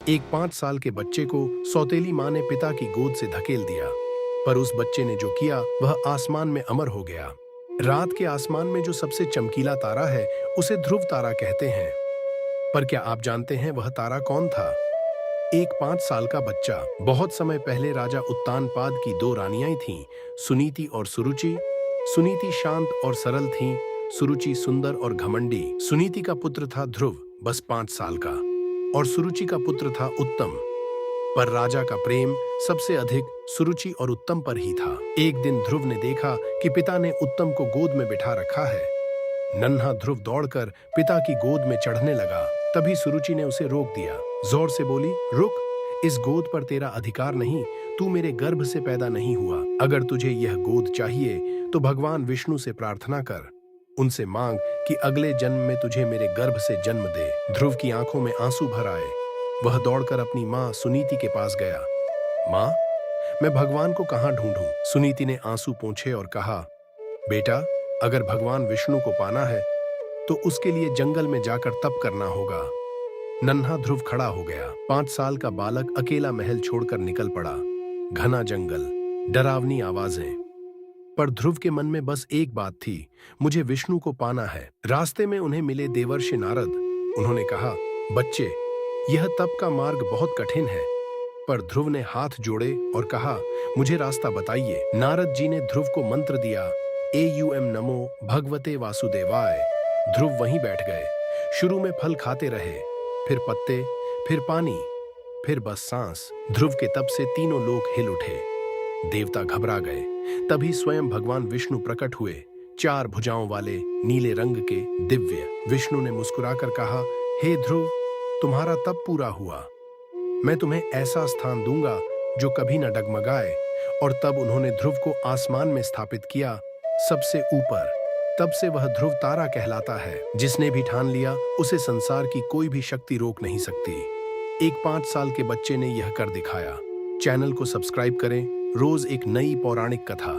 एक 5 साल के बच्चे को सौतेली माँ ने पिता की गोद से धकेल दिया, पर उस बच्चे ने जो किया वह आसमान में अमर हो गया। रात के आसमान में जो सबसे चमकीला तारा है उसे ध्रुव तारा कहते हैं। पर क्या आप जानते हैं वह तारा कौन था? एक 5 साल का बच्चा। बहुत समय पहले राजा उत्तानपाद की दो रानियां थीं, सुनीति और सुरुचि। सुनीति शांत और सरल थीं, सुरुचि सुंदर और घमंडी। सुनीति का पुत्र था ध्रुव, बस 5 साल का, और सुरुचि का पुत्र था उत्तम। पर राजा का प्रेम सबसे अधिक सुरुचि और उत्तम पर ही था। एक दिन ध्रुव ने देखा कि पिता ने उत्तम को गोद में बिठा रखा है। नन्हा ध्रुव दौड़कर पिता की गोद में चढ़ने लगा। तभी सुरुचि ने उसे रोक दिया। जोर से बोली, रुक, इस गोद पर तेरा अधिकार नहीं, तू मेरे गर्भ से पैदा नहीं हुआ। अगर तुझे यह गोद चाहिए तो भगवान विष्णु से प्रार्थना कर, उनसे मांग कि अगले जन्म में तुझे मेरे गर्भ से जन्म दे। ध्रुव की आंखों में आंसू भर आए। वह दौड़कर अपनी माँ सुनीति के पास गया। माँ, मैं भगवान को कहाँ ढूंढूं? सुनीति ने आंसू पोंछे और कहा, बेटा, अगर भगवान विष्णु को पाना है तो उसके लिए जंगल में जाकर तप करना होगा। नन्हा ध्रुव खड़ा हो गया। 5 साल का बालक अकेला महल छोड़कर निकल पड़ा। घना जंगल, डरावनी आवाजें। पर ध्रुव के मन में बस एक बात थी, मुझे विष्णु को पाना है। रास्ते में उन्हें मिले देवर्षि नारद। उन्होंने कहा, बच्चे, यह तप का मार्ग बहुत कठिन है। पर ध्रुव ने हाथ जोड़े और कहा, मुझे रास्ता बताइए। नारद जी ने ध्रुव को मंत्र दिया, एयूएम नमो भगवते वासुदेवाय। ध्रुव वहीं बैठ गए। शुरू में फल खाते रहे, फिर पत्ते, फिर पानी, फिर बस सांस। ध्रुव के तप से तीनों लोग हिल उठे। देवता घबरा गए। तभी स्वयं भगवान विष्णु प्रकट हुए, 4 भुजाओं वाले, नीले रंग के, दिव्य। विष्णु ने मुस्कुराकर कहा, हे ध्रुव, तुम्हारा तप पूरा हुआ। मैं तुम्हें ऐसा स्थान दूंगा जो कभी न डगमगाए। और तब उन्होंने ध्रुव को आसमान में स्थापित किया, सबसे ऊपर। तब से वह ध्रुव तारा कहलाता है। जिसने भी ठान लिया उसे संसार की कोई भी शक्ति रोक नहीं सकती। एक 5 साल के बच्चे ने यह कर दिखाया। चैनल को सब्सक्राइब करें, रोज एक नई पौराणिक कथा।